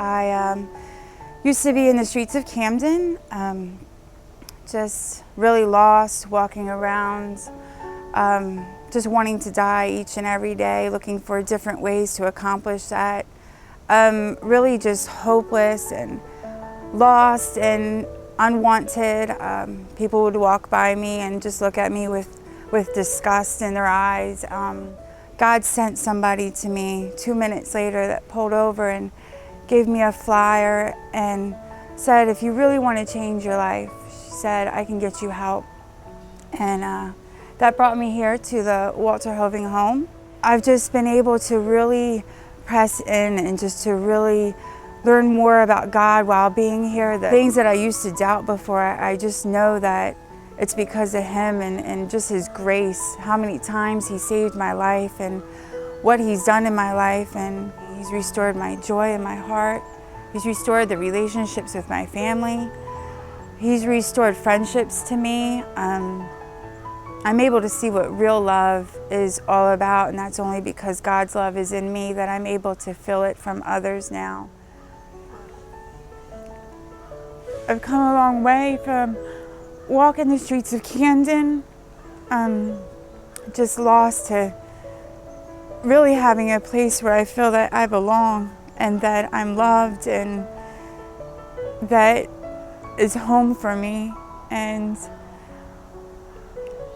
I used to be in the streets of Camden, just really lost, walking around, just wanting to die each and every day, looking for different ways to accomplish that. Really just hopeless and lost and unwanted. People would walk by me and just look at me with disgust in their eyes. God sent somebody to me 2 minutes later that pulled over and gave me a flyer and said, if you really want to change your life, she said, I can get you help. And that brought me here to the Walter Hoving home. I've just been able to really press in and just to really learn more about God while being here. The things that I used to doubt before, I just know that it's because of Him and just His grace, how many times He saved my life and what He's done in my life. And He's restored my joy in my heart. He's restored the relationships with my family. He's restored friendships to me. I'm able to see what real love is all about, and that's only because God's love is in me that I'm able to feel it from others now. I've come a long way from walking the streets of Camden, just lost, to really having a place where I feel that I belong and that I'm loved and that is home for me. And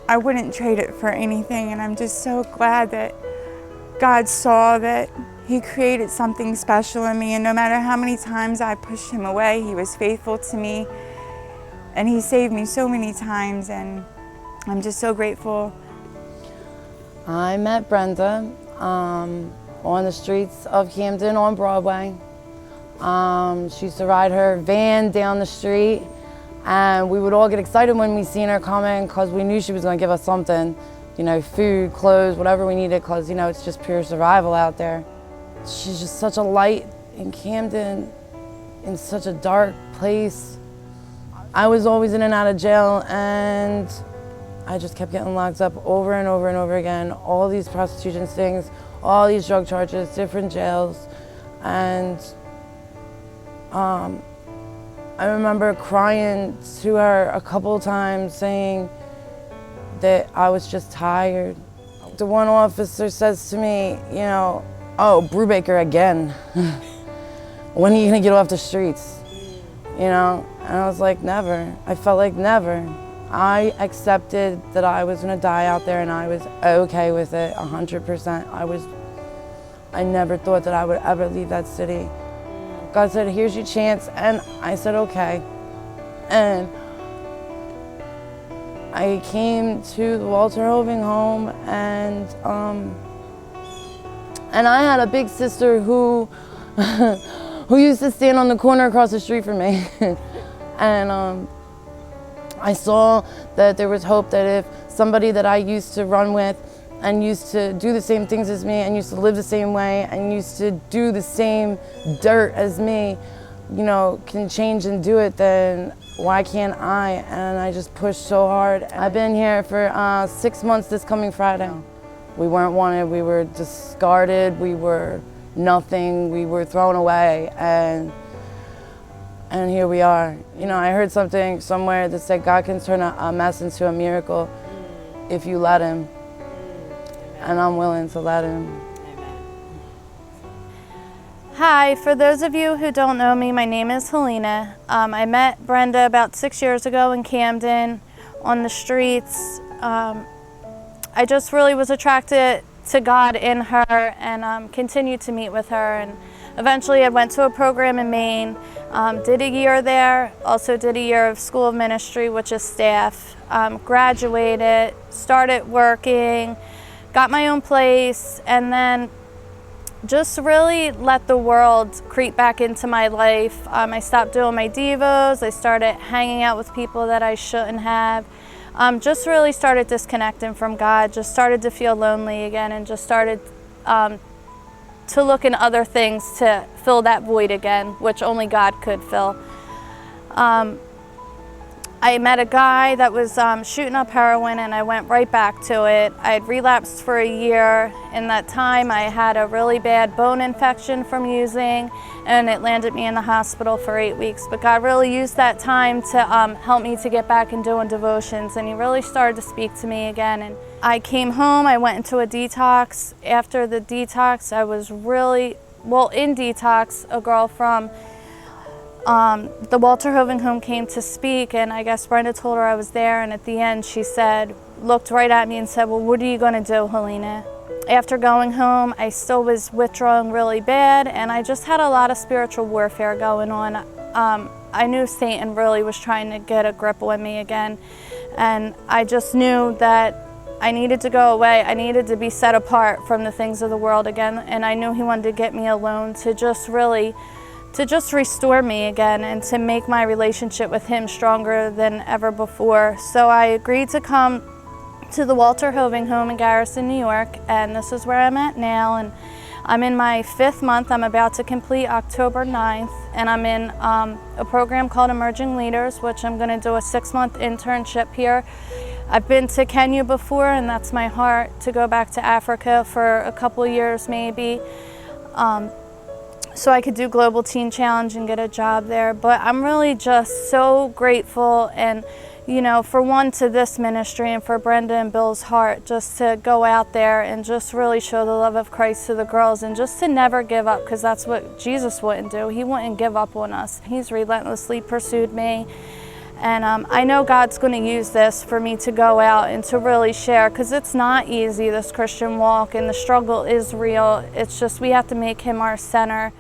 I wouldn't trade it for anything. And I'm just so glad that God saw that He created something special in me. And no matter how many times I pushed Him away, He was faithful to me. And He saved me so many times, and I'm just so grateful. I met Brenda on the streets of Camden on Broadway. She used to ride her van down the street, and we would all get excited when we seen her coming because we knew she was going to give us something, you know, food, clothes, whatever we needed, because, you know, it's just pure survival out there. She's just such a light in Camden, in such a dark place. I was always in and out of jail, and I just kept getting locked up over and over and over again. All these prostitution stings, all these drug charges, different jails. And I remember crying to her a couple of times, saying that I was just tired. The one officer says to me, you know, oh, Brubaker again. When are you gonna get off the streets? You know, and I was like, never. I felt like never. I accepted that I was gonna die out there, and I was okay with it, 100%. I never thought that I would ever leave that city. God said, here's your chance, and I said, okay. And I came to the Walter Hoving home, and I had a big sister who who used to stand on the corner across the street from me. And I saw that there was hope, that if somebody that I used to run with and used to do the same things as me and used to live the same way and used to do the same dirt as me, you know, can change and do it, then why can't I? And I just pushed so hard. I've been here for 6 months this coming Friday. We weren't wanted, we were discarded, we were nothing, we were thrown away, and here we are. You know, I heard something somewhere that said God can turn a mess into a miracle if you let Him. And I'm willing to let Him. Hi, for those of you who don't know me, my name is Helena. I met Brenda about 6 years ago in Camden on the streets. I just really was attracted to God in her, and continued to meet with her. And eventually I went to a program in Maine, did a year there, also did a year of School of Ministry, which is staff, graduated, started working, got my own place, and then just really let the world creep back into my life. I stopped doing my devos, I started hanging out with people that I shouldn't have. Just really started disconnecting from God, just started to feel lonely again, and just started to look in other things to fill that void again, which only God could fill. I met a guy that was shooting up heroin, and I went right back to it. I had relapsed for a year. In that time, I had a really bad bone infection from using, and it landed me in the hospital for 8 weeks. But God really used that time to help me to get back and doing devotions, and He really started to speak to me again. And I came home, I went into a detox. After the detox, I was really, in detox, a girl from the Walter Hoving home came to speak, and I guess Brenda told her I was there, and at the end she looked right at me and said, well, what are you going to do, Helena? After going home, I still was withdrawing really bad, and I just had a lot of spiritual warfare going on. I knew Satan really was trying to get a grip on me again, and I just knew that I needed to go away. I needed to be set apart from the things of the world again, and I knew He wanted to get me alone to just restore me again and to make my relationship with Him stronger than ever before. So I agreed to come to the Walter Hoving home in Garrison, New York, and this is where I'm at now. And I'm in my 5th month. I'm about to complete October 9th, and I'm in a program called Emerging Leaders, which I'm going to do a 6-month internship here. I've been to Kenya before, and that's my heart, to go back to Africa for a couple years maybe. So I could do Global Teen Challenge and get a job there. But I'm really just so grateful, and for one, to this ministry, and for Brenda and Bill's heart, just to go out there and just really show the love of Christ to the girls, and just to never give up, because that's what Jesus wouldn't do. He wouldn't give up on us. He's relentlessly pursued me. And I know God's going to use this for me to go out and to really share, because it's not easy, this Christian walk, and the struggle is real. It's just we have to make Him our center.